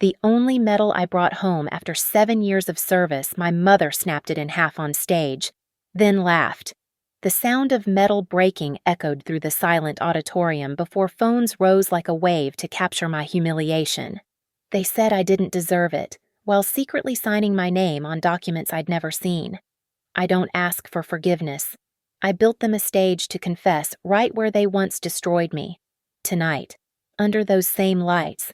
The only medal I brought home after 7 years of service, my mother snapped it in half on stage, then laughed. The sound of metal breaking echoed through the silent auditorium before phones rose like a wave to capture my humiliation. They said I didn't deserve it, while secretly signing my name on documents I'd never seen. I don't ask for forgiveness. I built them a stage to confess right where they once destroyed me. Tonight, under those same lights,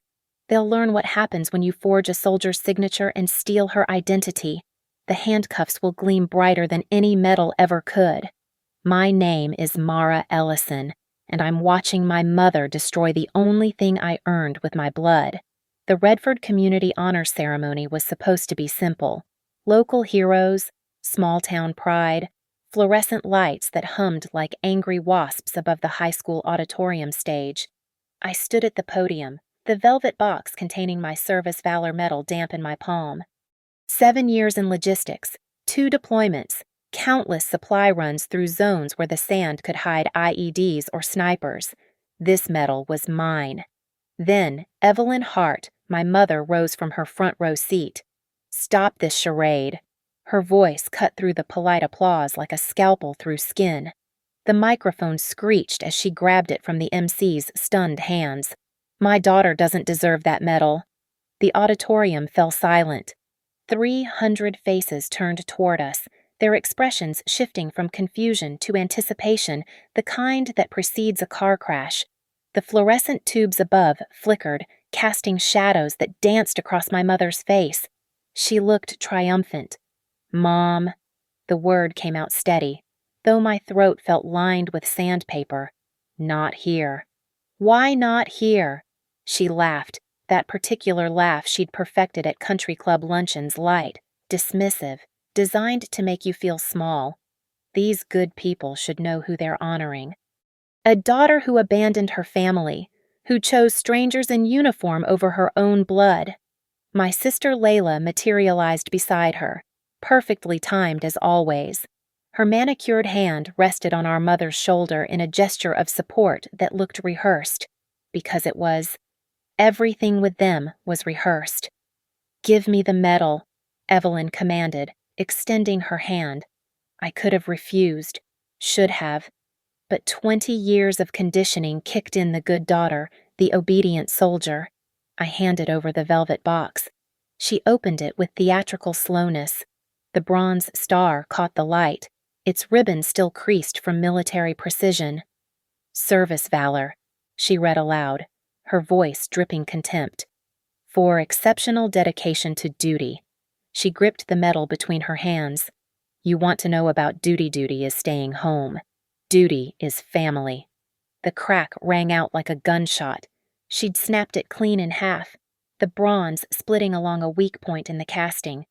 they'll learn what happens when you forge a soldier's signature and steal her identity. The handcuffs will gleam brighter than any medal ever could. My name is Mara Ellison, and I'm watching my mother destroy the only thing I earned with my blood. The Redford Community Honor Ceremony was supposed to be simple. Local heroes, small-town pride, fluorescent lights that hummed like angry wasps above the high school auditorium stage. I stood at the podium, the velvet box containing my Service Valor Medal damp in my palm. 7 years in logistics, 2 deployments, countless supply runs through zones where the sand could hide IEDs or snipers. This medal was mine. Then, Evelyn Hart, my mother, rose from her front row seat. "Stop this charade." Her voice cut through the polite applause like a scalpel through skin. The microphone screeched as she grabbed it from the MC's stunned hands. "My daughter doesn't deserve that medal." The auditorium fell silent. 300 faces turned toward us, their expressions shifting from confusion to anticipation, the kind that precedes a car crash. The fluorescent tubes above flickered, casting shadows that danced across my mother's face. She looked triumphant. "Mom." The word came out steady, though my throat felt lined with sandpaper. "Not here." "Why not here?" She laughed, that particular laugh she'd perfected at country club luncheons, light, dismissive, designed to make you feel small. These good people should know who they're honoring. A daughter who abandoned her family, who chose strangers in uniform over her own blood. My sister Layla materialized beside her, perfectly timed as always. Her manicured hand rested on our mother's shoulder in a gesture of support that looked rehearsed, because it was. Everything with them was rehearsed. "Give me the medal," Evelyn commanded, extending her hand. I could have refused, should have, but 20 years of conditioning kicked in the good daughter, the obedient soldier. I handed over the velvet box. She opened it with theatrical slowness. The bronze star caught the light, its ribbon still creased from military precision. "Service Valor," she read aloud, her voice dripping contempt. "For exceptional dedication to duty." She gripped the medal between her hands. "You want to know about duty is staying home. Duty is family." The crack rang out like a gunshot. She'd snapped it clean in half, the bronze splitting along a weak point in the casting.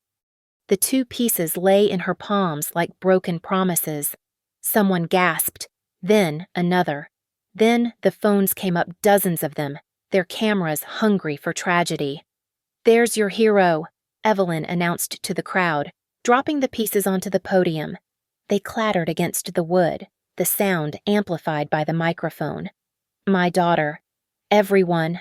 The 2 pieces lay in her palms like broken promises. Someone gasped, then another. Then the phones came up, dozens of them, their cameras hungry for tragedy. "There's your hero," Evelyn announced to the crowd, dropping the pieces onto the podium. They clattered against the wood, the sound amplified by the microphone. "My daughter. Everyone."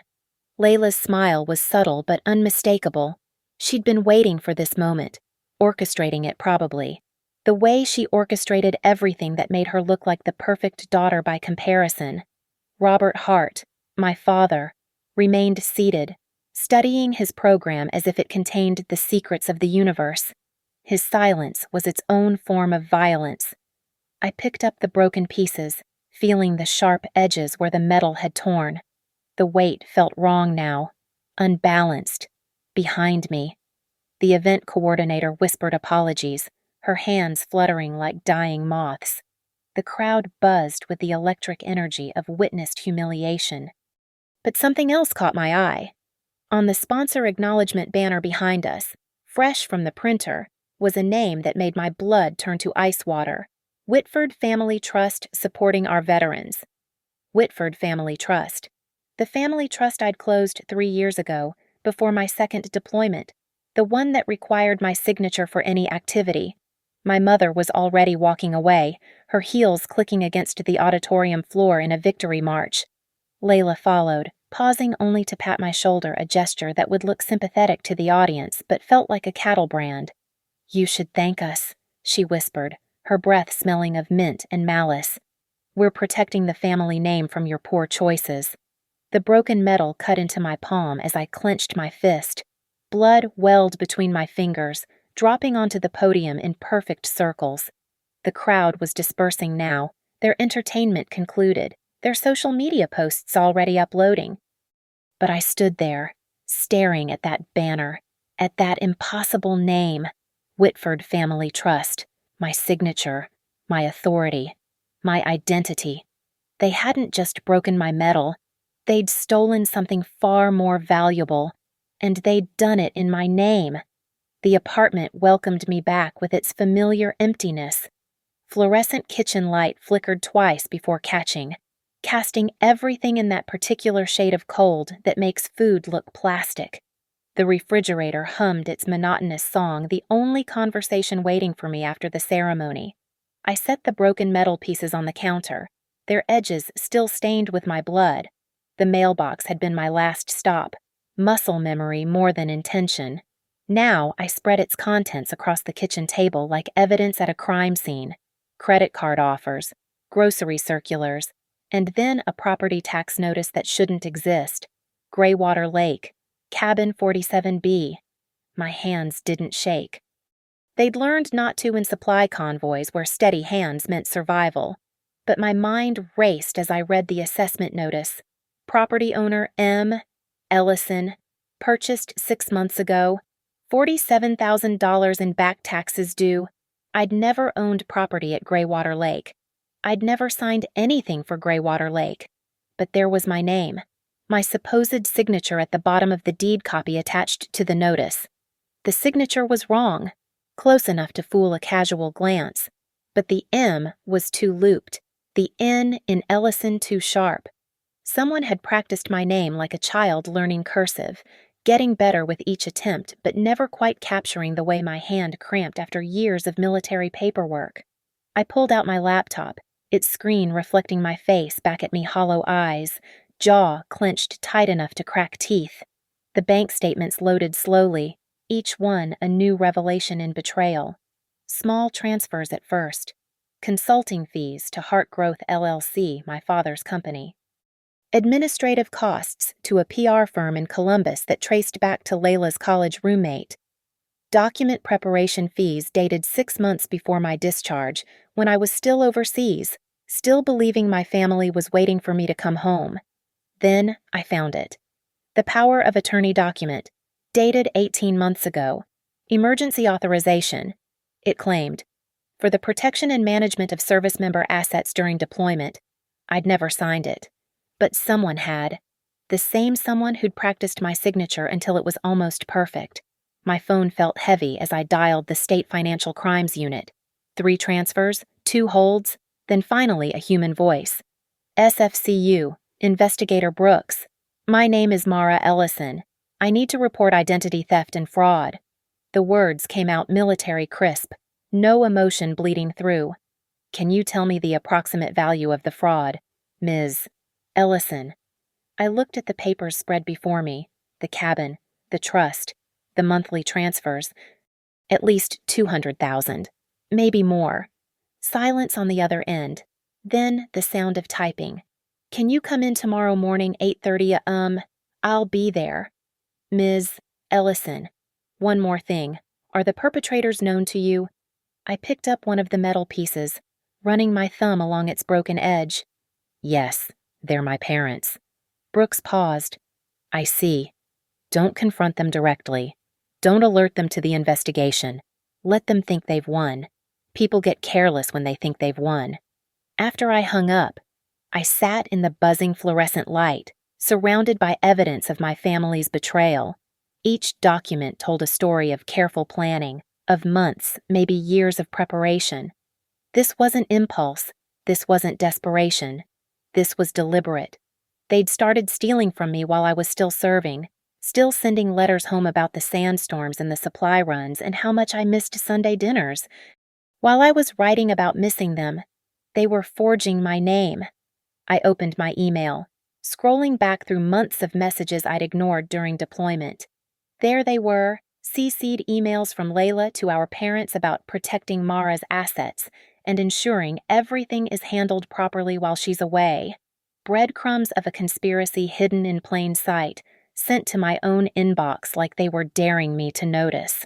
Layla's smile was subtle but unmistakable. She'd been waiting for this moment, orchestrating it probably. The way she orchestrated everything that made her look like the perfect daughter by comparison. Robert Hart, my father, remained seated, studying his program as if it contained the secrets of the universe. His silence was its own form of violence. I picked up the broken pieces, feeling the sharp edges where the metal had torn. The weight felt wrong now, unbalanced, behind me. The event coordinator whispered apologies, her hands fluttering like dying moths. The crowd buzzed with the electric energy of witnessed humiliation. But something else caught my eye. On the sponsor acknowledgement banner behind us, fresh from the printer, was a name that made my blood turn to ice water. Whitford Family Trust supporting our veterans. Whitford Family Trust. The family trust I'd closed 3 years ago, before my second deployment, the one that required my signature for any activity. My mother was already walking away, her heels clicking against the auditorium floor in a victory march. Layla followed, pausing only to pat my shoulder, a gesture that would look sympathetic to the audience but felt like a cattle brand. "You should thank us," she whispered, her breath smelling of mint and malice. "We're protecting the family name from your poor choices." The broken metal cut into my palm as I clenched my fist. Blood welled between my fingers, dropping onto the podium in perfect circles. The crowd was dispersing now, their entertainment concluded, their social media posts already uploading. But I stood there, staring at that banner, at that impossible name, Whitford Family Trust, my signature, my authority, my identity. They hadn't just broken my medal, they'd stolen something far more valuable, and they'd done it in my name. The apartment welcomed me back with its familiar emptiness. Fluorescent kitchen light flickered twice before catching, casting everything in that particular shade of cold that makes food look plastic. The refrigerator hummed its monotonous song, the only conversation waiting for me after the ceremony. I set the broken metal pieces on the counter, their edges still stained with my blood. The mailbox had been my last stop, muscle memory more than intention. Now I spread its contents across the kitchen table like evidence at a crime scene. Credit card offers, grocery circulars, and then a property tax notice that shouldn't exist. Graywater Lake, Cabin 47B. My hands didn't shake. They'd learned not to in supply convoys where steady hands meant survival. But my mind raced as I read the assessment notice. Property owner M. Ellison, purchased 6 months ago, $47,000 in back taxes due. I'd never owned property at Graywater Lake. I'd never signed anything for Graywater Lake. But there was my name, my supposed signature at the bottom of the deed copy attached to the notice. The signature was wrong, close enough to fool a casual glance, but the M was too looped, the N in Ellison too sharp. Someone had practiced my name like a child learning cursive, getting better with each attempt but never quite capturing the way my hand cramped after years of military paperwork. I pulled out my laptop, its screen reflecting my face back at me, hollow eyes, jaw clenched tight enough to crack teeth. The bank statements loaded slowly, each one a new revelation in betrayal. Small transfers at first. Consulting fees to Heart Growth LLC, my father's company. Administrative costs to a PR firm in Columbus that traced back to Layla's college roommate. Document preparation fees dated 6 months before my discharge, when I was still overseas, still believing my family was waiting for me to come home. Then I found it. The power of attorney document, dated 18 months ago. Emergency authorization. It claimed, for the protection and management of service member assets during deployment. I'd never signed it. But someone had. The same someone who'd practiced my signature until it was almost perfect. My phone felt heavy as I dialed the State Financial Crimes Unit. 3 transfers, 2 holds, then finally a human voice. SFCU, Investigator Brooks. My name is Mara Ellison. I need to report identity theft and fraud. The words came out military crisp, no emotion bleeding through. Can you tell me the approximate value of the fraud, Ms. Ellison? I looked at the papers spread before me, the cabin, the trust, the monthly transfers. At least 200,000, maybe more. Silence on the other end, then the sound of typing. Can you come in tomorrow morning, 8:30? I'll be there. Ms. Ellison, one more thing. Are the perpetrators known to you? I picked up one of the metal pieces, running my thumb along its broken edge. Yes, they're my parents. Brooks paused. I see. Don't confront them directly. Don't alert them to the investigation. Let them think they've won. People get careless when they think they've won. After I hung up, I sat in the buzzing fluorescent light, surrounded by evidence of my family's betrayal. Each document told a story of careful planning, of months, maybe years of preparation. This wasn't impulse. This wasn't desperation. This was deliberate. They'd started stealing from me while I was still serving, still sending letters home about the sandstorms and the supply runs and how much I missed Sunday dinners. While I was writing about missing them, they were forging my name. I opened my email, scrolling back through months of messages I'd ignored during deployment. There they were, CC'd emails from Layla to our parents about protecting Mara's assets and ensuring everything is handled properly while she's away. Breadcrumbs of a conspiracy hidden in plain sight, sent to my own inbox like they were daring me to notice.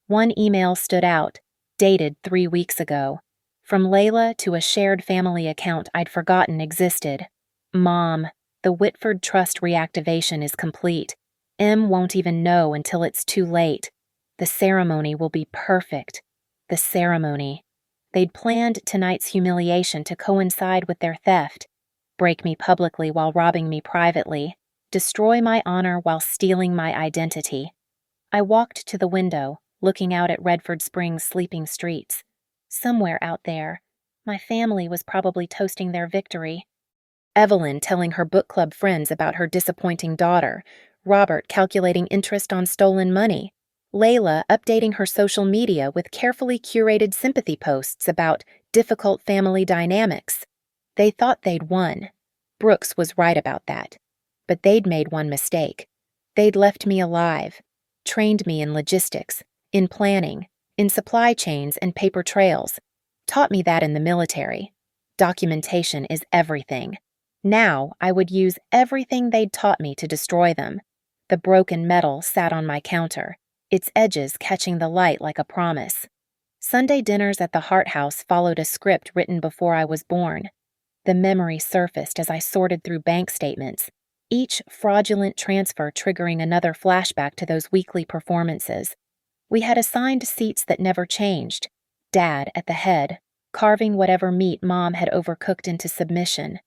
One email stood out, dated 3 weeks ago, from Layla to a shared family account I'd forgotten existed. Mom, the Whitford Trust reactivation is complete. M won't even know until it's too late. The ceremony will be perfect. The ceremony. They'd planned tonight's humiliation to coincide with their theft. Break me publicly while robbing me privately. Destroy my honor while stealing my identity. I walked to the window, looking out at Redford Springs' sleeping streets. Somewhere out there, my family was probably toasting their victory. Evelyn telling her book club friends about her disappointing daughter, Robert calculating interest on stolen money, Layla updating her social media with carefully curated sympathy posts about difficult family dynamics. They thought they'd won. Brooks was right about that. But they'd made one mistake. They'd left me alive, trained me in logistics, in planning, in supply chains and paper trails, taught me that in the military. Documentation is everything. Now I would use everything they'd taught me to destroy them. The broken metal sat on my counter, its edges catching the light like a promise. Sunday dinners at the Hart House followed a script written before I was born. The memory surfaced as I sorted through bank statements, each fraudulent transfer triggering another flashback to those weekly performances. We had assigned seats that never changed. Dad at the head, carving whatever meat Mom had overcooked into submission.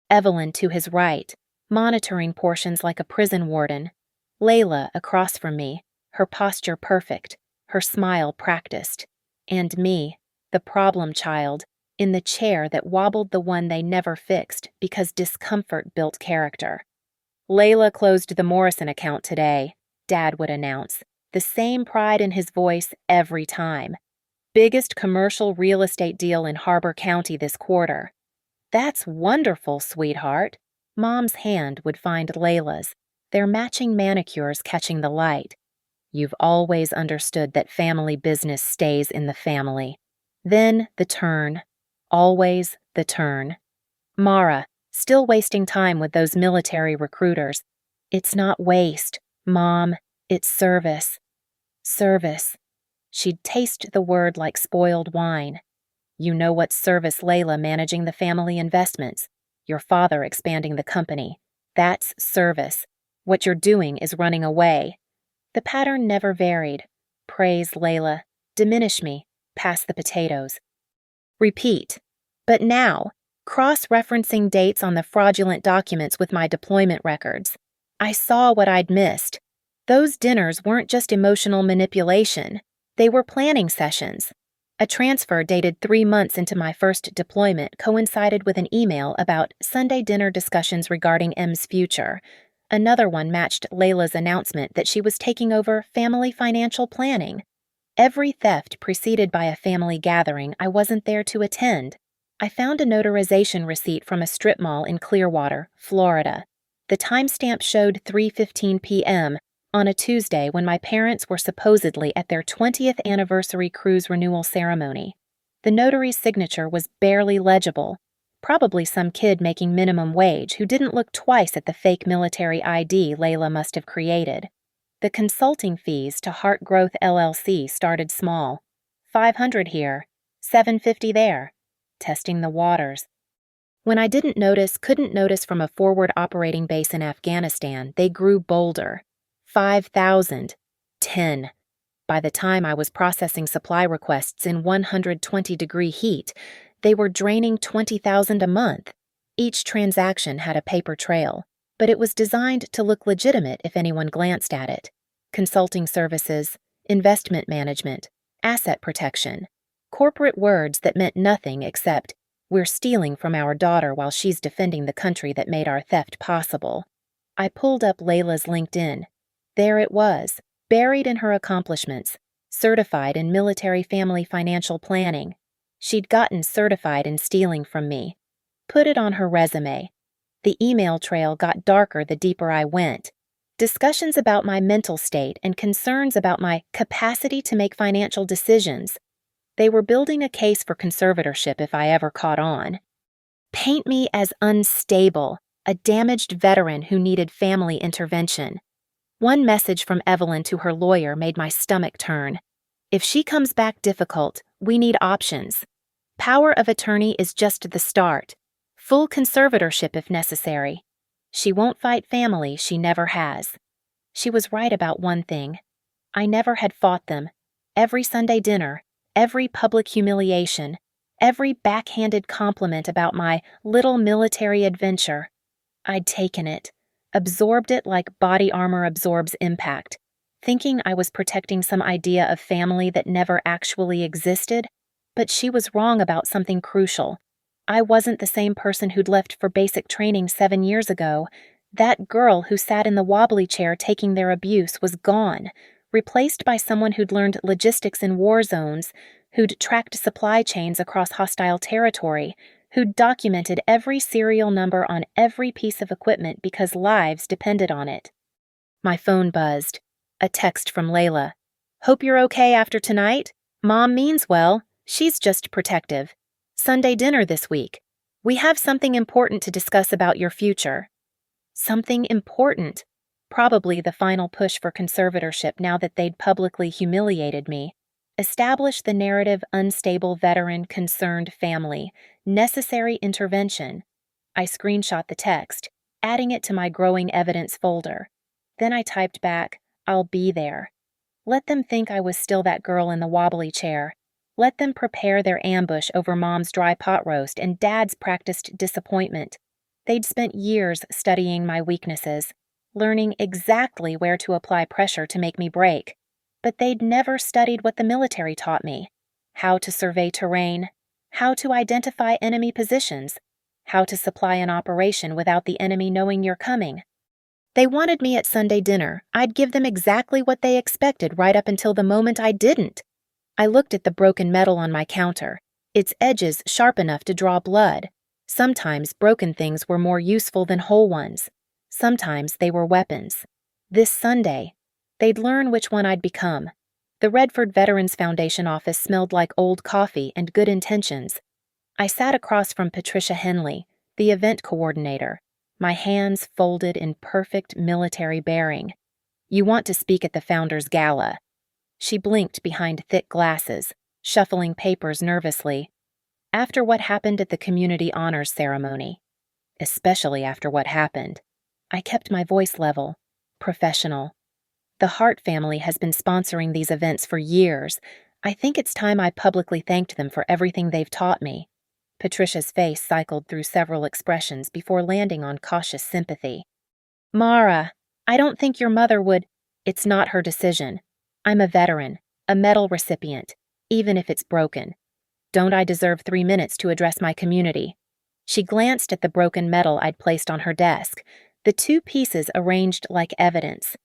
Evelyn to his right, monitoring portions like a prison warden. Layla across from me, her posture perfect, her smile practiced. And me, the problem child, in the chair that wobbled the one they never fixed because discomfort built character. Layla closed the Morrison account today, Dad would announce, the same pride in his voice every time. Biggest commercial real estate deal in Harbor County this quarter. That's wonderful, sweetheart. Mom's hand would find Layla's, their matching manicures catching the light. You've always understood that family business stays in the family. Then the turn. Always the turn. Mara, still wasting time with those military recruiters. It's not waste, Mom. It's service. Service. She'd taste the word like spoiled wine. You know what's service, Layla managing the family investments. Your father expanding the company. That's service. What you're doing is running away. The pattern never varied. Praise Layla. Diminish me. Pass the potatoes. Repeat. But now, cross-referencing dates on the fraudulent documents with my deployment records, I saw what I'd missed. Those dinners weren't just emotional manipulation. They were planning sessions. A transfer dated 3 months into my first deployment coincided with an email about Sunday dinner discussions regarding M's future. Another one matched Layla's announcement that she was taking over family financial planning. Every theft preceded by a family gathering I wasn't there to attend. I found a notarization receipt from a strip mall in Clearwater, Florida. The timestamp showed 3:15 p.m., on a Tuesday when my parents were supposedly at their 20th anniversary cruise renewal ceremony. The notary's signature was barely legible, probably some kid making minimum wage who didn't look twice at the fake military ID Layla must have created. The consulting fees to Heart Growth LLC started small. $500 here, $750 there. Testing the waters. When I couldn't notice from a forward operating base in Afghanistan, they grew bolder. 5,000. 10. By the time I was processing supply requests in 120-degree heat, they were draining 20,000 a month. Each transaction had a paper trail, but it was designed to look legitimate if anyone glanced at it. Consulting services, investment management, asset protection. Corporate words that meant nothing except, we're stealing from our daughter while she's defending the country that made our theft possible. I pulled up Layla's LinkedIn. There it was, buried in her accomplishments, certified in military family financial planning. She'd gotten certified in stealing from me. Put it on her resume. The email trail got darker the deeper I went. Discussions about my mental state and concerns about my capacity to make financial decisions. They were building a case for conservatorship if I ever caught on. Paint me as unstable, a damaged veteran who needed family intervention. One message from Evelyn to her lawyer made my stomach turn. If she comes back difficult, we need options. Power of attorney is just the start. Full conservatorship if necessary. She won't fight family, she never has. She was right about one thing. I never had fought them. Every Sunday dinner, every public humiliation, every backhanded compliment about my little military adventure. I'd taken it, absorbed it like body armor absorbs impact, thinking I was protecting some idea of family that never actually existed, but she was wrong about something crucial. I wasn't the same person who'd left for basic training 7 years ago. That girl who sat in the wobbly chair taking their abuse was gone, replaced by someone who'd learned logistics in war zones, who'd tracked supply chains across hostile territory, who'd documented every serial number on every piece of equipment because lives depended on it. My phone buzzed. A text from Layla. "Hope you're okay after tonight? Mom means well. She's just protective. Sunday dinner this week. We have something important to discuss about your future." Something important. Probably the final push for conservatorship now that they'd publicly humiliated me. Establish the narrative unstable veteran concerned family. Necessary intervention. I screenshot the text, adding it to my growing evidence folder. Then I typed back, "I'll be there." Let them think I was still that girl in the wobbly chair. Let them prepare their ambush over Mom's dry pot roast and Dad's practiced disappointment. They'd spent years studying my weaknesses, learning exactly where to apply pressure to make me break. But they'd never studied what the military taught me: how to survey terrain, how to identify enemy positions, how to supply an operation without the enemy knowing you're coming. They wanted me at Sunday dinner. I'd give them exactly what they expected right up until the moment I didn't. I looked at the broken metal on my counter, its edges sharp enough to draw blood. Sometimes broken things were more useful than whole ones. Sometimes they were weapons. This Sunday, they'd learn which one I'd become. The Redford Veterans Foundation office smelled like old coffee and good intentions. I sat across from Patricia Henley, the event coordinator, my hands folded in perfect military bearing. "You want to speak at the Founders Gala." She blinked behind thick glasses, shuffling papers nervously. "After what happened at the community honors ceremony." Especially after what happened. I kept my voice level, professional. "The Hart family has been sponsoring these events for years. I think it's time I publicly thanked them for everything they've taught me." Patricia's face cycled through several expressions before landing on cautious sympathy. "Mara, I don't think your mother would—" "It's not her decision. I'm a veteran, a medal recipient, even if it's broken. Don't I deserve 3 minutes to address my community?" She glanced at the broken medal I'd placed on her desk, the 2 pieces arranged like evidence.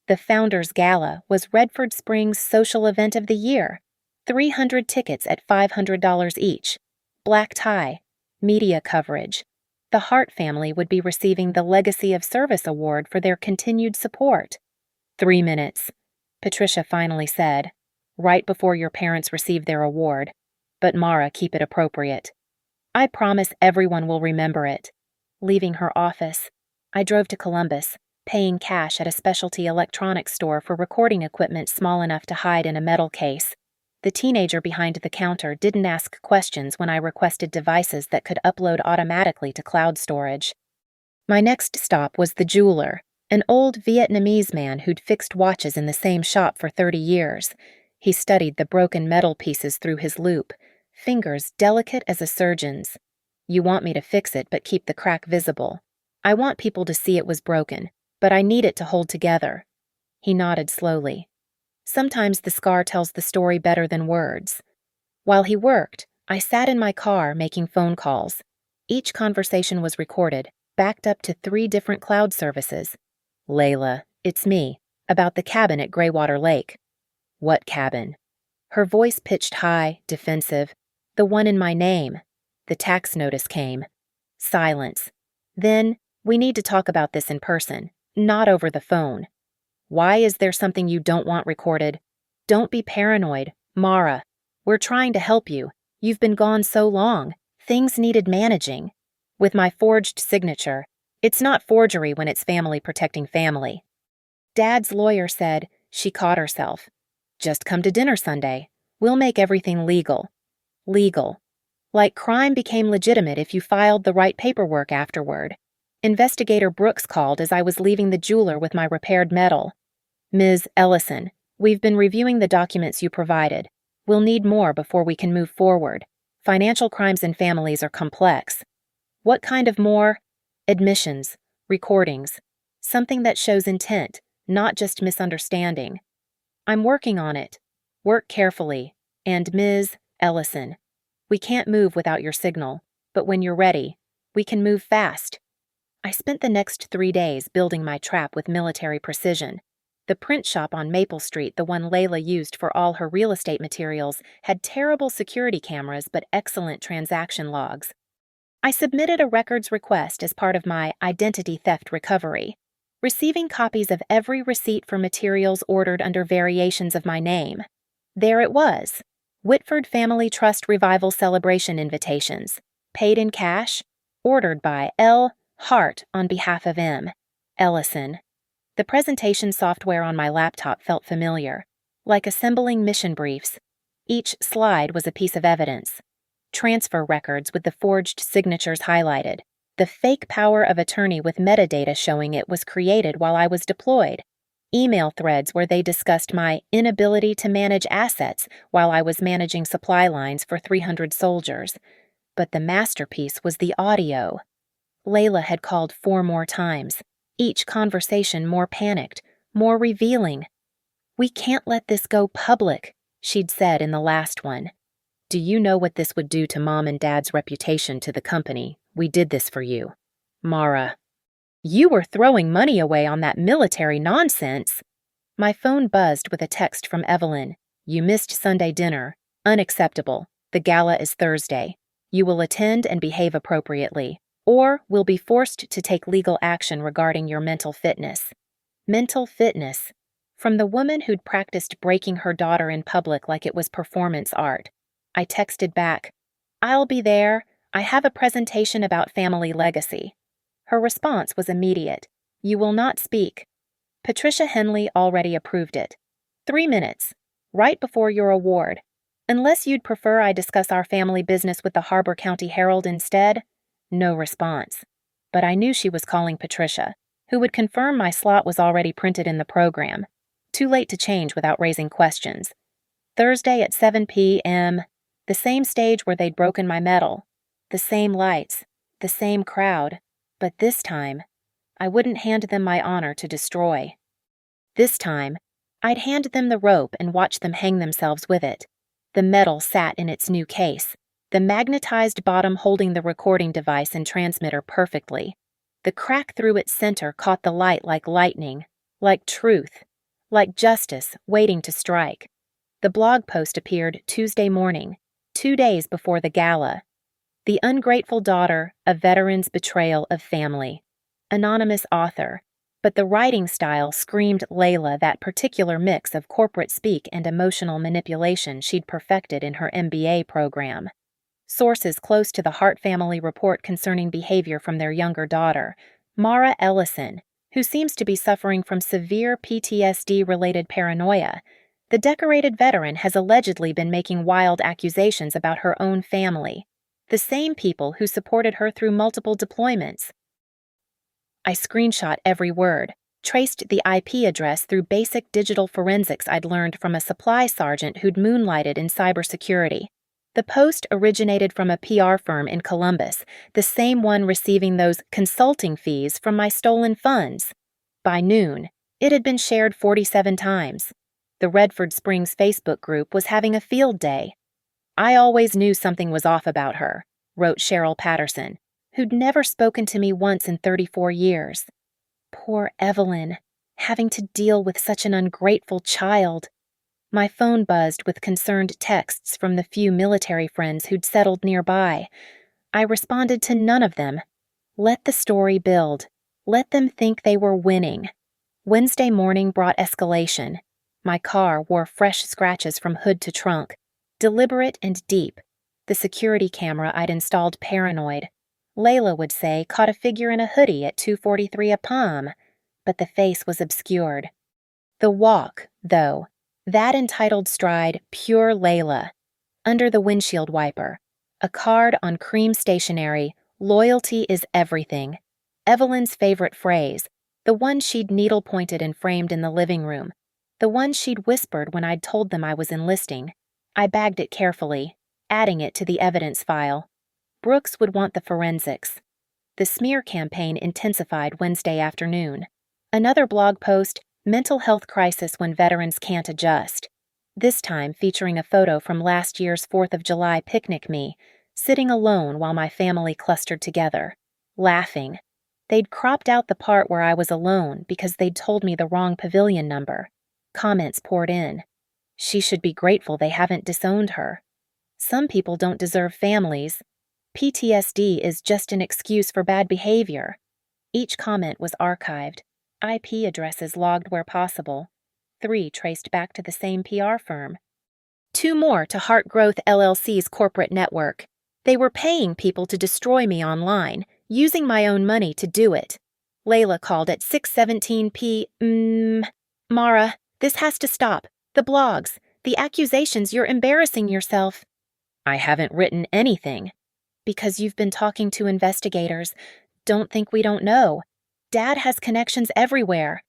The Founders Gala was Redford Springs' social event of the year. 300 tickets at $500 each. Black tie. Media coverage. The Hart family would be receiving the Legacy of Service Award for their continued support. 3 minutes, Patricia finally said, "right before your parents receive their award. But Mara, keep it appropriate." "I promise everyone will remember it." Leaving her office, I drove to Columbus, paying cash at a specialty electronics store for recording equipment small enough to hide in a metal case. The teenager behind the counter didn't ask questions when I requested devices that could upload automatically to cloud storage. My next stop was the jeweler, an old Vietnamese man who'd fixed watches in the same shop for 30 years. He studied the broken metal pieces through his loupe, fingers delicate as a surgeon's. "You want me to fix it but keep the crack visible. I want people to see it was broken, but I need it to hold together." He nodded slowly. Sometimes the scar tells the story better than words. While he worked, I sat in my car making phone calls. Each conversation was recorded, backed up to 3 different cloud services. "Layla, it's me, about the cabin at Graywater Lake." "What cabin?" Her voice pitched high, defensive. "The one in my name." The tax notice came. Silence. Then, We need to talk about this in person, not over the phone. Why is there something you don't want recorded? Don't be paranoid, Mara. We're trying to help you. You've been gone so long. Things needed managing. With my forged signature, it's not forgery when it's family protecting family. Dad's lawyer said she caught herself. Just come to dinner Sunday. We'll make everything legal. Legal. Like crime became legitimate if you filed the right paperwork afterward. Investigator Brooks called as I was leaving the jeweler with my repaired metal. Ms. Ellison, we've been reviewing the documents you provided. We'll need more before we can move forward. Financial crimes in families are complex. What kind of more? Admissions, recordings, something that shows intent, not just misunderstanding. I'm working on it. Work carefully. And Ms. Ellison, we can't move without your signal, but when you're ready, we can move fast. I spent the next 3 days building my trap with military precision. The print shop on Maple Street, the one Layla used for all her real estate materials, had terrible security cameras but excellent transaction logs. I submitted a records request as part of my identity theft recovery, receiving copies of every receipt for materials ordered under variations of my name. There it was. Whitford Family Trust Revival Celebration invitations, paid in cash, ordered by L. Hart on behalf of M. Ellison. The presentation software on my laptop felt familiar, like assembling mission briefs. Each slide was a piece of evidence. Transfer records with the forged signatures highlighted. The fake power of attorney with metadata showing it was created while I was deployed. Email threads where they discussed my inability to manage assets while I was managing supply lines for 300 soldiers. But the masterpiece was the audio. Layla had called 4 more times, each conversation more panicked, more revealing. "We can't let this go public," she'd said in the last one. "Do you know what this would do to Mom and Dad's reputation to the company? We did this for you." Mara. "You were throwing money away on that military nonsense." My phone buzzed with a text from Evelyn. "You missed Sunday dinner. Unacceptable. The gala is Thursday. You will attend and behave appropriately, or will be forced to take legal action regarding your mental fitness." Mental fitness. From the woman who'd practiced breaking her daughter in public like it was performance art. I texted back, "I'll be there. I have a presentation about family legacy." Her response was immediate. "You will not speak." Patricia Henley already approved it. 3 minutes. Right before your award. "Unless you'd prefer I discuss our family business with the Harbor County Herald instead?" No response. But I knew she was calling Patricia, who would confirm my slot was already printed in the program. Too late to change without raising questions. Thursday at 7 p.m. The same stage where they'd broken my medal. The same lights. The same crowd. But this time, I wouldn't hand them my honor to destroy. This time, I'd hand them the rope and watch them hang themselves with it. The medal sat in its new case, the magnetized bottom holding the recording device and transmitter perfectly. The crack through its center caught the light like lightning, like truth, like justice waiting to strike. The blog post appeared Tuesday morning, 2 days before the gala. "The Ungrateful Daughter, a Veteran's Betrayal of Family." Anonymous author, but the writing style screamed Layla that particular mix of corporate speak and emotional manipulation she'd perfected in her MBA program. Sources close to the Hart family report concerning behavior from their younger daughter, Mara Ellison, who seems to be suffering from severe PTSD-related paranoia. The decorated veteran has allegedly been making wild accusations about her own family, the same people who supported her through multiple deployments. I screenshot every word, traced the IP address through basic digital forensics I'd learned from a supply sergeant who'd moonlighted in cybersecurity. The post originated from a PR firm in Columbus, the same one receiving those consulting fees from my stolen funds. By noon, it had been shared 47 times. The Redford Springs Facebook group was having a field day. "I always knew something was off about her," wrote Cheryl Patterson, who'd never spoken to me once in 34 years. Poor Evelyn, having to deal with such an ungrateful child. My phone buzzed with concerned texts from the few military friends who'd settled nearby. I responded to none of them. Let the story build. Let them think they were winning. Wednesday morning brought escalation. My car wore fresh scratches from hood to trunk, deliberate and deep. The security camera I'd installed paranoid. Layla would say caught a figure in a hoodie at 2:43 a p.m., but the face was obscured. The walk, though, that entitled stride pure Layla. Under the windshield wiper, a card on cream stationery, loyalty is everything. Evelyn's favorite phrase, the one she'd needle-pointed and framed in the living room, the one she'd whispered when I'd told them I was enlisting. I bagged it carefully, adding it to the evidence file. Brooks would want the forensics. The smear campaign intensified Wednesday afternoon. Another blog post, Mental Health Crisis When Veterans Can't Adjust. This time featuring a photo from last year's 4th of July picnic me, sitting alone while my family clustered together, laughing. They'd cropped out the part where I was alone because they'd told me the wrong pavilion number. Comments poured in. She should be grateful they haven't disowned her. Some people don't deserve families. PTSD is just an excuse for bad behavior. Each comment was archived. IP addresses logged where possible. 3 traced back to the same PR firm. 2 more to Heart Growth LLC's corporate network. They were paying people to destroy me online, using my own money to do it. Layla called at 6:17 p.m. Mara, this has to stop. The blogs, the accusations, you're embarrassing yourself. I haven't written anything. Because you've been talking to investigators. Don't think we don't know. Dad has connections everywhere.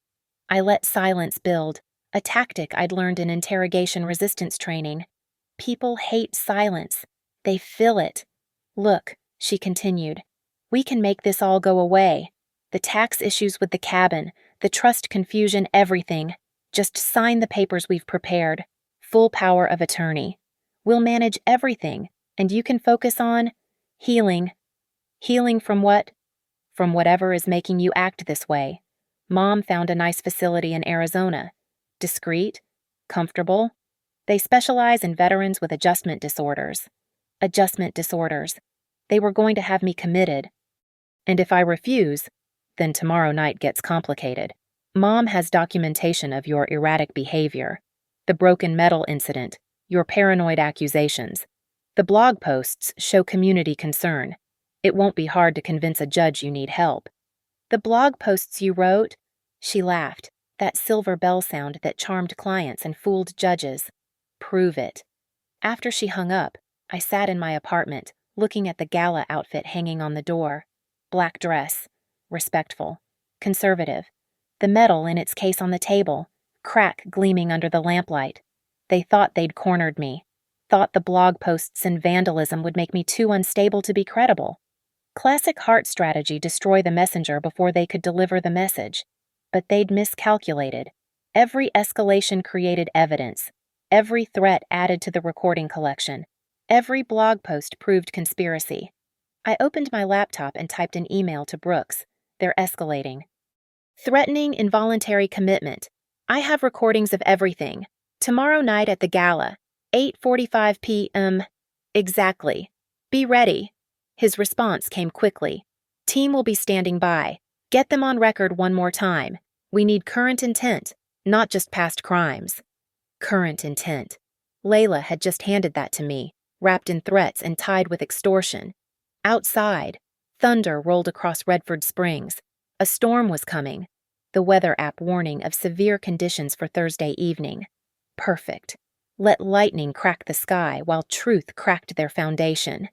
I let silence build, a tactic I'd learned in interrogation resistance training. People hate silence. They fill it. Look, she continued, we can make this all go away. The tax issues with the cabin, the trust confusion, everything. Just sign the papers we've prepared. Full power of attorney. We'll manage everything, and you can focus on healing. Healing from what? From whatever is making you act this way. Mom found a nice facility in Arizona. Discreet, comfortable. They specialize in veterans with adjustment disorders. Adjustment disorders. They were going to have me committed. And if I refuse, then tomorrow night gets complicated. Mom has documentation of your erratic behavior, the broken metal incident, your paranoid accusations. The blog posts show community concern. It won't be hard to convince a judge you need help. The blog posts you wrote? She laughed, that silver bell sound that charmed clients and fooled judges. Prove it. After she hung up, I sat in my apartment, looking at the gala outfit hanging on the door. Black dress. Respectful. Conservative. The medal in its case on the table, crack gleaming under the lamplight. They thought they'd cornered me. Thought the blog posts and vandalism would make me too unstable to be credible. Classic heart strategy: destroy the messenger before they could deliver the message. But they'd miscalculated. Every escalation created evidence. Every threat added to the recording collection. Every blog post proved conspiracy. I opened my laptop and typed an email to Brooks. They're escalating. Threatening involuntary commitment. I have recordings of everything. Tomorrow night at the gala, 8:45 p.m. Exactly. Be ready. His response came quickly. Team will be standing by. Get them on record one more time. We need current intent, not just past crimes. Current intent. Layla had just handed that to me, wrapped in threats and tied with extortion. Outside, thunder rolled across Redford Springs. A storm was coming. The weather app warning of severe conditions for Thursday evening. Perfect. Let lightning crack the sky while truth cracked their foundation.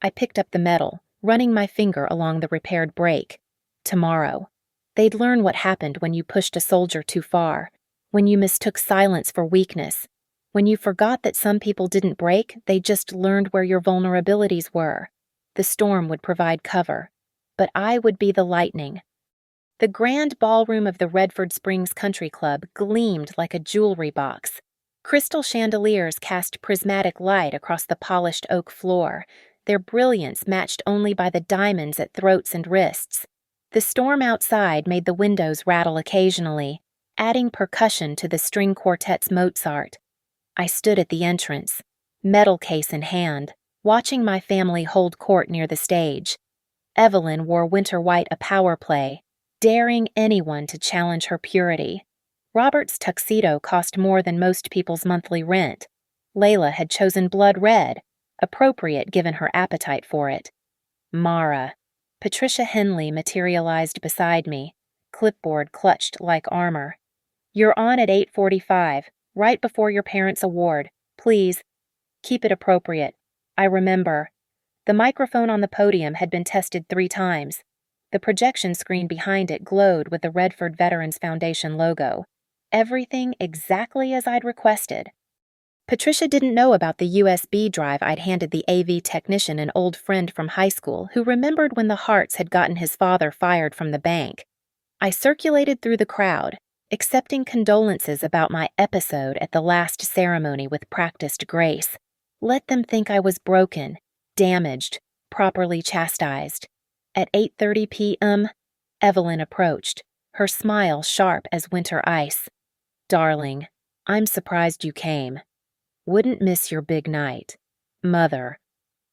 I picked up the metal, running my finger along the repaired break. Tomorrow. They'd learn what happened when you pushed a soldier too far, when you mistook silence for weakness, when you forgot that some people didn't break, they just learned where your vulnerabilities were. The storm would provide cover, but I would be the lightning. The grand ballroom of the Redford Springs Country Club gleamed like a jewelry box. Crystal chandeliers cast prismatic light across the polished oak floor, their brilliance matched only by the diamonds at throats and wrists. The storm outside made the windows rattle occasionally, adding percussion to the string quartet's Mozart. I stood at the entrance, metal case in hand, watching my family hold court near the stage. Evelyn wore winter white a power play, daring anyone to challenge her purity. Robert's tuxedo cost more than most people's monthly rent. Layla had chosen blood red, appropriate given her appetite for it. Mara. Patricia Henley materialized beside me, clipboard clutched like armor. You're on at 8:45, right before your parents' award. Please, keep it appropriate. I remember. The microphone on the podium had been tested 3 times. The projection screen behind it glowed with the Redford Veterans Foundation logo. Everything exactly as I'd requested. Patricia didn't know about the USB drive I'd handed the AV technician, an old friend from high school who remembered when the Harts had gotten his father fired from the bank. I circulated through the crowd, accepting condolences about my episode at the last ceremony with practiced grace. Let them think I was broken, damaged, properly chastised. At 8:30 p.m., Evelyn approached, her smile sharp as winter ice. Darling, I'm surprised you came. Wouldn't miss your big night. Mother.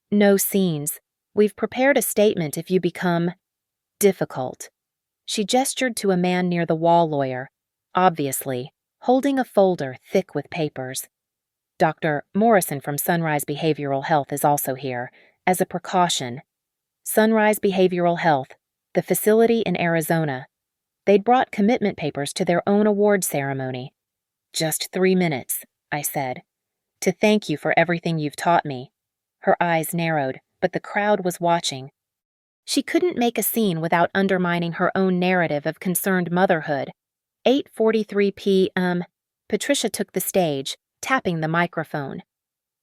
No scenes. We've prepared a statement if you become difficult. She gestured to a man near the wall lawyer, obviously, holding a folder thick with papers. Dr. Morrison from Sunrise Behavioral Health is also here, as a precaution. Sunrise Behavioral Health, the facility in Arizona. They'd brought commitment papers to their own award ceremony. Just 3 minutes, I said. To thank you for everything you've taught me. Her eyes narrowed, but the crowd was watching. She couldn't make a scene without undermining her own narrative of concerned motherhood. 8:43 p.m., Patricia took the stage, tapping the microphone.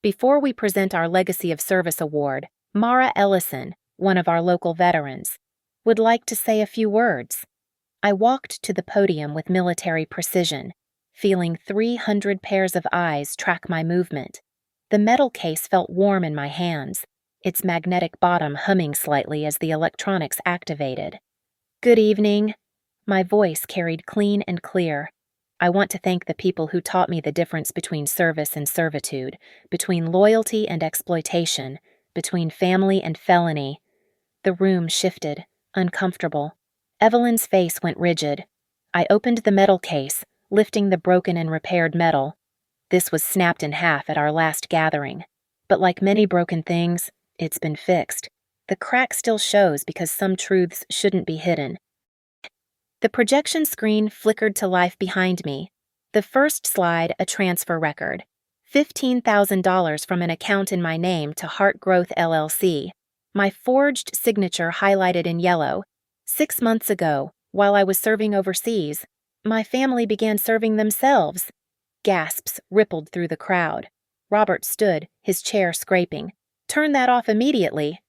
Before we present our Legacy of Service Award, Mara Ellison, one of our local veterans, would like to say a few words. I walked to the podium with military precision, feeling 300 pairs of eyes track my movement. The metal case felt warm in my hands, its magnetic bottom humming slightly as the electronics activated. Good evening. My voice carried clean and clear. I want to thank the people who taught me the difference between service and servitude, between loyalty and exploitation, between family and felony. The room shifted, uncomfortable. Evelyn's face went rigid. I opened the metal case, lifting the broken and repaired metal. This was snapped in half at our last gathering. But like many broken things, it's been fixed. The crack still shows because some truths shouldn't be hidden. The projection screen flickered to life behind me. The first slide, a transfer record. $15,000 from an account in my name to Heart Growth LLC. My forged signature highlighted in yellow. 6 months ago, while I was serving overseas, my family began serving themselves. Gasps rippled through the crowd. Robert stood, his chair scraping. Turn that off immediately.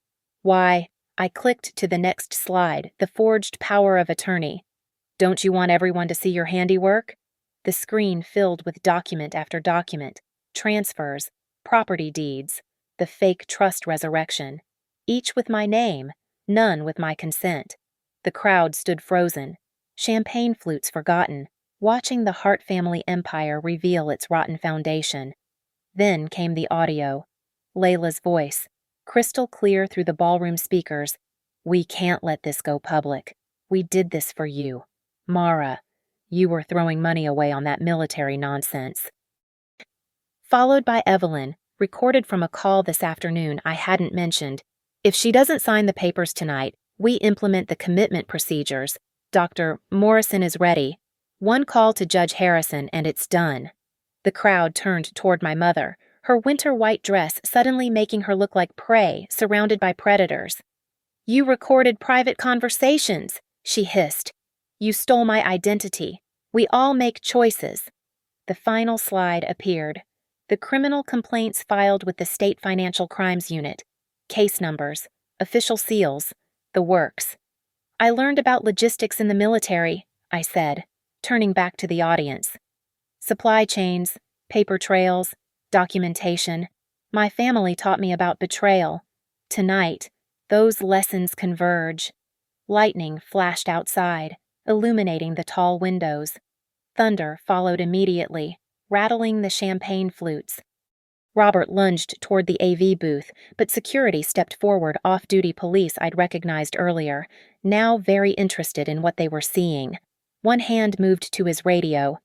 Why, I clicked to the next slide, the forged power of attorney. Don't you want everyone to see your handiwork? The screen filled with document after document, transfers, property deeds, the fake trust resurrection. Each with my name, none with my consent. The crowd stood frozen, champagne flutes forgotten, watching the Hart family empire reveal its rotten foundation. Then came the audio. Layla's voice, crystal clear through the ballroom speakers. We can't let this go public. We did this for you. Mara, you were throwing money away on that military nonsense. Followed by Evelyn, recorded from a call this afternoon I hadn't mentioned. If she doesn't sign the papers tonight, we implement the commitment procedures. Dr. Morrison is ready. One call to Judge Harrison and it's done. The crowd turned toward my mother, her winter white dress suddenly making her look like prey surrounded by predators. You recorded private conversations, she hissed. You stole my identity. We all make choices. The final slide appeared. The criminal complaints filed with the State Financial Crimes Unit. Case numbers, official seals, the works. I learned about logistics in the military, I said, turning back to the audience. Supply chains, paper trails, documentation. My family taught me about betrayal. Tonight, those lessons converge. Lightning flashed outside, illuminating the tall windows. Thunder followed immediately, rattling the champagne flutes. Robert lunged toward the AV booth, but security stepped forward, off-duty police I'd recognized earlier, now very interested in what they were seeing. One hand moved to his radio.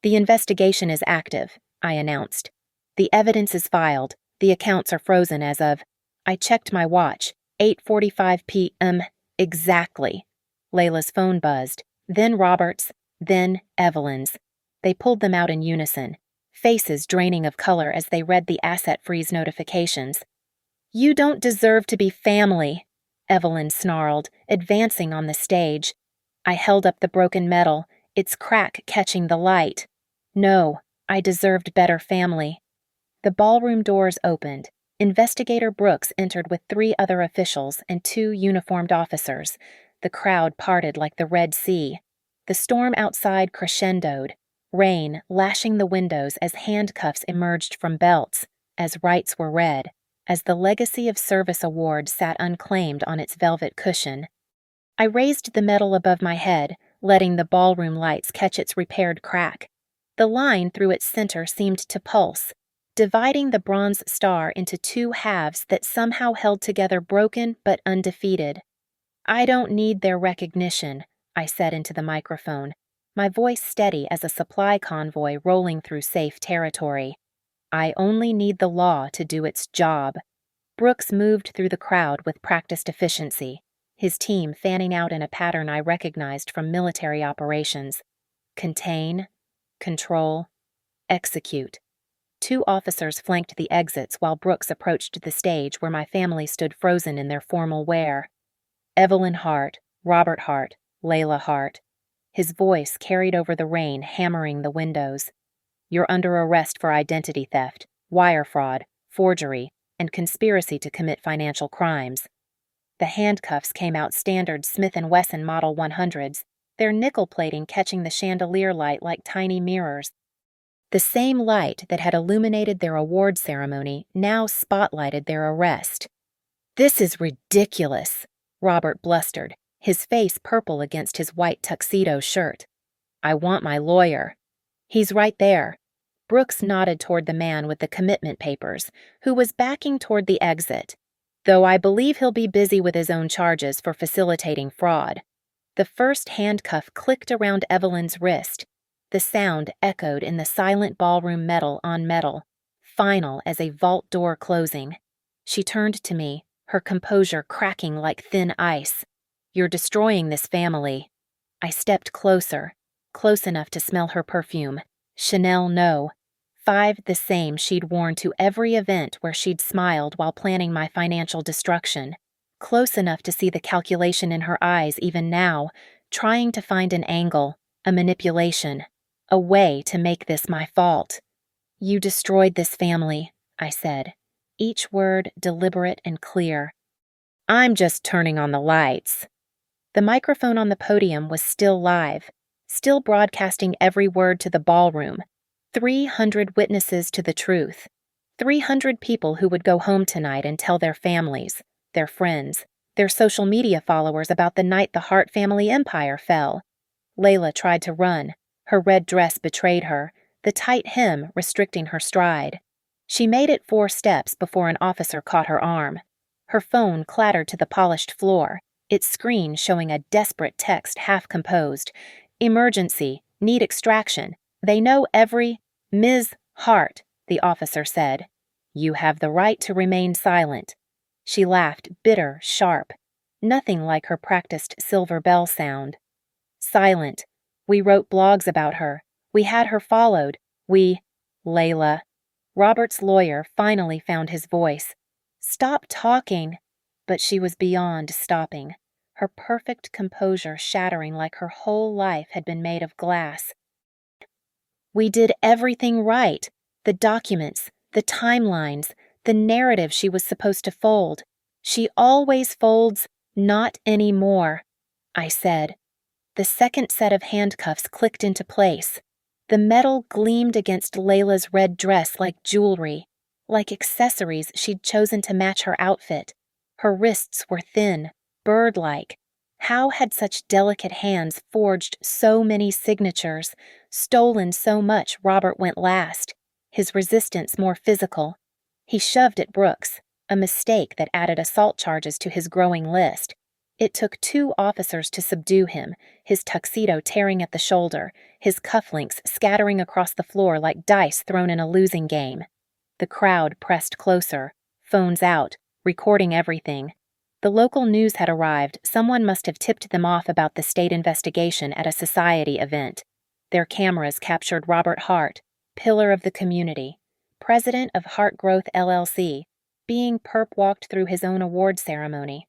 "The investigation is active," I announced. "The evidence is filed. The accounts are frozen as of—" I checked my watch. 8:45 p.m. exactly. Layla's phone buzzed, then Robert's, then Evelyn's. They pulled them out in unison, faces draining of color as they read the asset freeze notifications. "You don't deserve to be family," Evelyn snarled, advancing on the stage. I held up the broken metal, its crack catching the light. No, I deserved better family. The ballroom doors opened. Investigator Brooks entered with 3 other officials and 2 uniformed officers. The crowd parted like the Red Sea. The storm outside crescendoed, rain lashing the windows as handcuffs emerged from belts, as rights were read, as the Legacy of Service award sat unclaimed on its velvet cushion. I raised the medal above my head, letting the ballroom lights catch its repaired crack. The line through its center seemed to pulse, dividing the bronze star into 2 halves that somehow held together broken but undefeated. "I don't need their recognition," I said into the microphone, my voice steady as a supply convoy rolling through safe territory. "I only need the law to do its job." Brooks moved through the crowd with practiced efficiency, his team fanning out in a pattern I recognized from military operations. Contain, control, execute. 2 officers flanked the exits while Brooks approached the stage where my family stood frozen in their formal wear. Evelyn Hart, Robert Hart, Layla Hart. His voice carried over the rain, hammering the windows. "You're under arrest for identity theft, wire fraud, forgery, and conspiracy to commit financial crimes." The handcuffs came out standard Smith & Wesson Model 100s, their nickel plating catching the chandelier light like tiny mirrors. The same light that had illuminated their award ceremony now spotlighted their arrest. "This is ridiculous," Robert blustered, his face purple against his white tuxedo shirt. "I want my lawyer." "He's right there." Brooks nodded toward the man with the commitment papers, who was backing toward the exit, "though I believe he'll be busy with his own charges for facilitating fraud." The first handcuff clicked around Evelyn's wrist. The sound echoed in the silent ballroom metal on metal, final as a vault door closing. She turned to me, her composure cracking like thin ice. "You're destroying this family." I stepped closer, close enough to smell her perfume. Chanel No. 5 the same she'd worn to every event where she'd smiled while planning my financial destruction. Close enough to see the calculation in her eyes even now, trying to find an angle, a manipulation, a way to make this my fault. "You destroyed this family," I said, each word deliberate and clear. "I'm just turning on the lights." The microphone on the podium was still live, still broadcasting every word to the ballroom. 300 witnesses to the truth. 300 people who would go home tonight and tell their families, their friends, their social media followers about the night the Hart family empire fell. Layla tried to run. Her red dress betrayed her, the tight hem restricting her stride. She made it 4 steps before an officer caught her arm. Her phone clattered to the polished floor, its screen showing a desperate text half composed. "Emergency, need extraction. They know every—" "Ms. Hart," the officer said. "You have the right to remain silent." She laughed, bitter, sharp. Nothing like her practiced silver bell sound. "Silent. We wrote blogs about her. We had her followed. We—" "Layla." Robert's lawyer finally found his voice. "Stop talking." But she was beyond stopping, her perfect composure shattering like her whole life had been made of glass. "We did everything right. The documents, the timelines, the narrative she was supposed to fold. She always folds, not anymore," I said. The second set of handcuffs clicked into place. The metal gleamed against Layla's red dress like jewelry, like accessories she'd chosen to match her outfit. Her wrists were thin, bird-like. How had such delicate hands forged so many signatures, stolen so much Robert went last, his resistance more physical, He shoved at Brooks, a mistake that added assault charges to his growing list. It took 2 officers to subdue him, his tuxedo tearing at the shoulder, his cufflinks scattering across the floor like dice thrown in a losing game. The crowd pressed closer, phones out, recording everything. The local news had arrived. Someone must have tipped them off about the state investigation at a society event. Their cameras captured Robert Hart, pillar of the community, president of Hart Growth LLC, being perp-walked through his own award ceremony.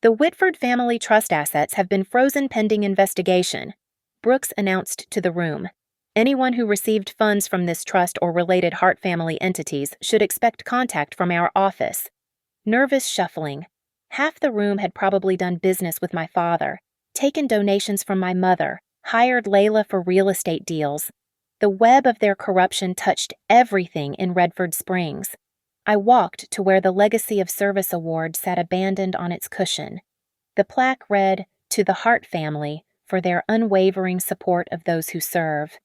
The Whitford family trust assets have been frozen pending investigation, Brooks announced to the room. Anyone who received funds from this trust or related Hart family entities should expect contact from our office. Nervous shuffling. Half the room had probably done business with my father, taken donations from my mother, hired Layla for real estate deals. The web of their corruption touched everything in Redford Springs. I walked to where the Legacy of Service Award sat abandoned on its cushion. The plaque read, "To the Hart family, for their unwavering support of those who serve."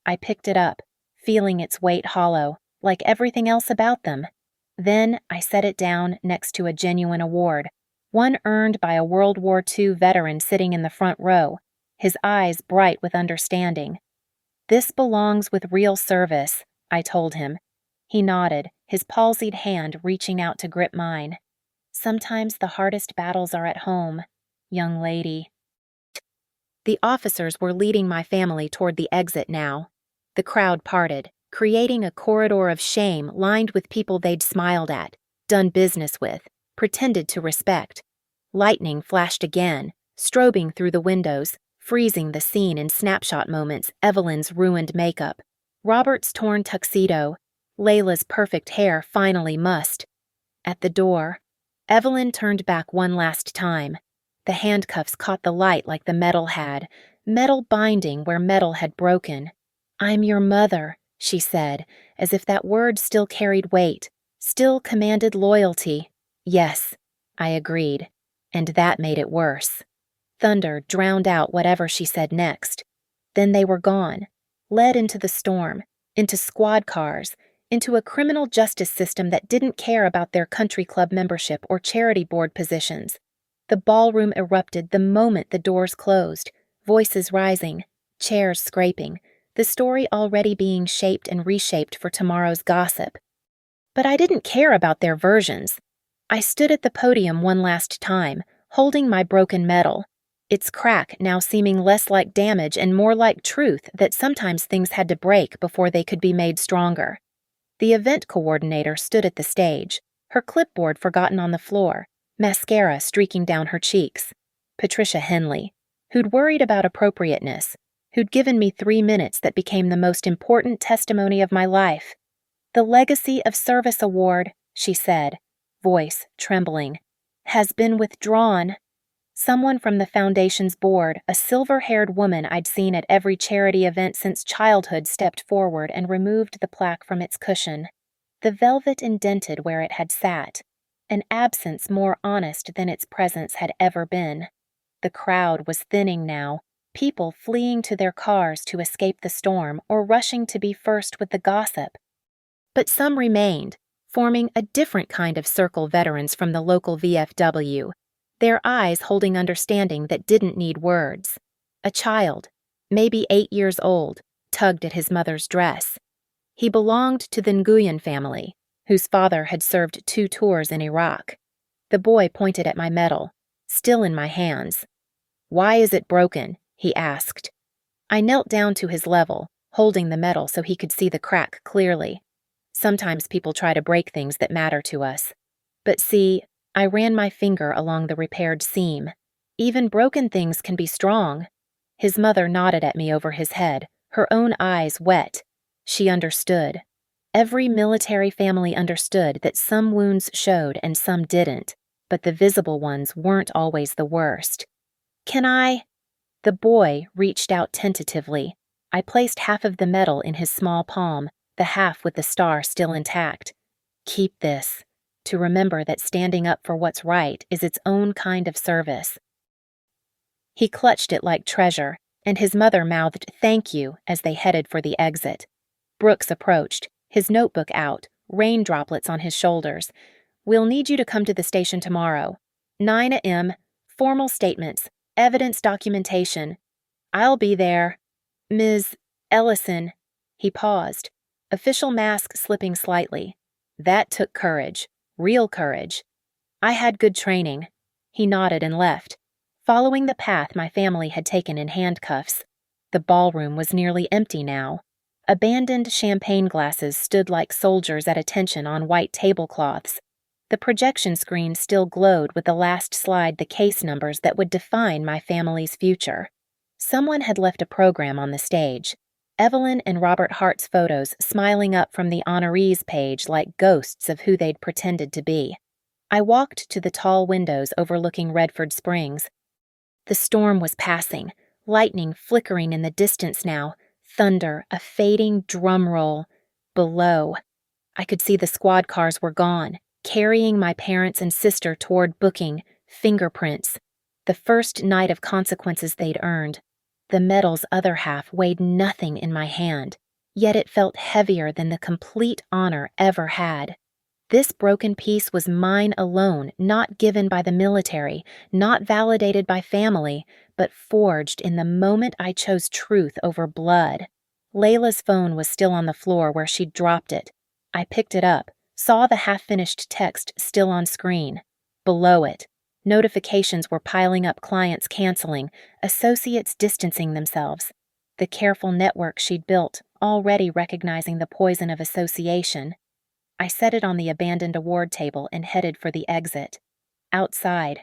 I picked it up, feeling its weight hollow, like everything else about them. Then I set it down next to a genuine award, one earned by a World War II veteran sitting in the front row, his eyes bright with understanding. "This belongs with real service," I told him. He nodded, his palsied hand reaching out to grip mine. "Sometimes the hardest battles are at home, young lady." The officers were leading my family toward the exit now. The crowd parted, creating a corridor of shame lined with people they'd smiled at, done business with, pretended to respect. Lightning flashed again, strobing through the windows, freezing the scene in snapshot moments. Evelyn's ruined makeup, Robert's torn tuxedo, Layla's perfect hair finally mussed. At the door, Evelyn turned back one last time. The handcuffs caught the light like the metal had, metal binding where metal had broken. "I'm your mother," she said, as if that word still carried weight, still commanded loyalty. "Yes," I agreed, and that made it worse. Thunder drowned out whatever she said next. Then they were gone, led into the storm, into squad cars, into a criminal justice system that didn't care about their country club membership or charity board positions. The ballroom erupted the moment the doors closed, voices rising, chairs scraping, the story already being shaped and reshaped for tomorrow's gossip. But I didn't care about their versions. I stood at the podium one last time, holding my broken medal, its crack now seeming less like damage and more like truth that sometimes things had to break before they could be made stronger. The event coordinator stood at the stage, her clipboard forgotten on the floor, mascara streaking down her cheeks. Patricia Henley, who'd worried about appropriateness, who'd given me 3 minutes that became the most important testimony of my life. "The Legacy of Service Award," she said, voice trembling, "has been withdrawn." Someone from the foundation's board, a silver-haired woman I'd seen at every charity event since childhood, stepped forward and removed the plaque from its cushion. The velvet indented where it had sat, an absence more honest than its presence had ever been. The crowd was thinning now, people fleeing to their cars to escape the storm or rushing to be first with the gossip. But some remained, forming a different kind of circle veterans from the local VFW, their eyes holding understanding that didn't need words. A child, maybe 8 years old, tugged at his mother's dress. He belonged to the Nguyen family, whose father had served 2 tours in Iraq. The boy pointed at my medal, still in my hands. "Why is it broken?" he asked. I knelt down to his level, holding the medal so he could see the crack clearly. Sometimes people try to break things that matter to us. But see, I ran my finger along the repaired seam. Even broken things can be strong. His mother nodded at me over his head, her own eyes wet. She understood. Every military family understood that some wounds showed and some didn't, but the visible ones weren't always the worst. "Can I?" The boy reached out tentatively. I placed half of the medal in his small palm, the half with the star still intact. "Keep this, to remember that standing up for what's right is its own kind of service." He clutched it like treasure, and his mother mouthed "thank you" as they headed for the exit. Brooks approached, his notebook out, rain droplets on his shoulders. "We'll need you to come to the station tomorrow. 9 a.m., formal statements, evidence documentation. I'll be there. Ms. Ellison." He paused, official mask slipping slightly. That took courage, real courage. I had good training. He nodded and left, following the path my family had taken in handcuffs. The ballroom was nearly empty now. Abandoned champagne glasses stood like soldiers at attention on white tablecloths. The projection screen still glowed with the last slide the case numbers that would define my family's future. Someone had left a program on the stage. Evelyn and Robert Hart's photos smiling up from the honorees page like ghosts of who they'd pretended to be. I walked to the tall windows overlooking Redford Springs. The storm was passing, lightning flickering in the distance now, thunder, a fading drum roll. Below, I could see the squad cars were gone, carrying my parents and sister toward booking, fingerprints. The first night of consequences they'd earned. The medal's other half weighed nothing in my hand, yet it felt heavier than the complete honor ever had. This broken piece was mine alone, not given by the military, not validated by family, but forged in the moment I chose truth over blood. Layla's phone was still on the floor where she'd dropped it. I picked it up, saw the half-finished text still on screen. Below it, notifications were piling up, clients canceling, associates distancing themselves. The careful network she'd built, already recognizing the poison of association. I set it on the abandoned award table and headed for the exit. Outside,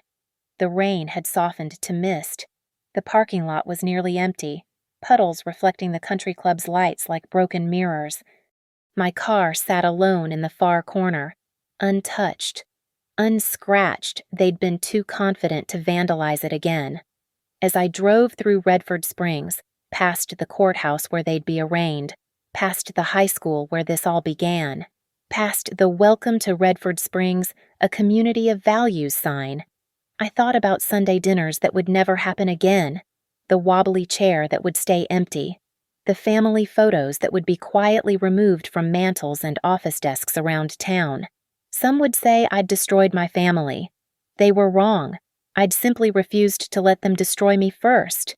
the rain had softened to mist. The parking lot was nearly empty, puddles reflecting the country club's lights like broken mirrors. My car sat alone in the far corner, untouched, unscratched. They'd been too confident to vandalize it again. As I drove through Redford Springs, past the courthouse where they'd be arraigned, past the high school where this all began, past the "Welcome to Redford Springs, a community of values" sign, I thought about Sunday dinners that would never happen again, the wobbly chair that would stay empty, the family photos that would be quietly removed from mantels and office desks around town. Some would say I'd destroyed my family. They were wrong. I'd simply refused to let them destroy me first.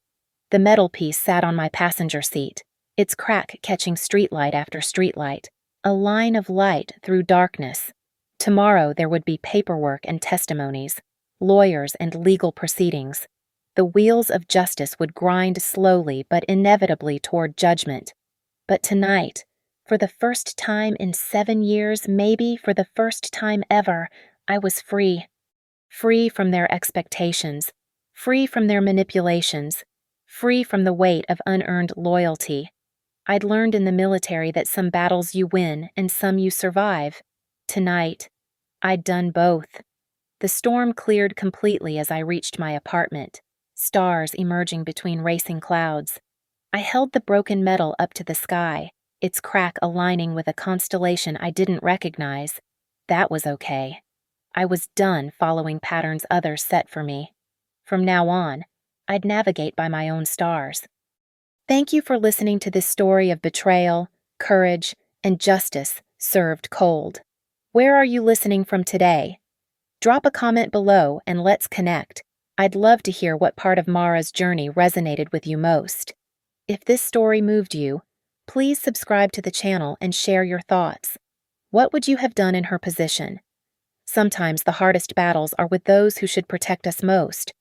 The metal piece sat on my passenger seat, its crack catching streetlight after streetlight, a line of light through darkness. Tomorrow there would be paperwork and testimonies, lawyers and legal proceedings. The wheels of justice would grind slowly but inevitably toward judgment. But tonight, for the first time in 7 years, maybe for the first time ever, I was free. Free from their expectations, free from their manipulations, free from the weight of unearned loyalty. I'd learned in the military that some battles you win and some you survive. Tonight, I'd done both. The storm cleared completely as I reached my apartment, stars emerging between racing clouds. I held the broken metal up to the sky, its crack aligning with a constellation I didn't recognize. That was okay. I was done following patterns others set for me. From now on, I'd navigate by my own stars. Thank you for listening to this story of betrayal, courage, and justice served cold. Where are you listening from today? Drop a comment below and let's connect. I'd love to hear what part of Mara's journey resonated with you most. If this story moved you, please subscribe to the channel and share your thoughts. What would you have done in her position? Sometimes the hardest battles are with those who should protect us most.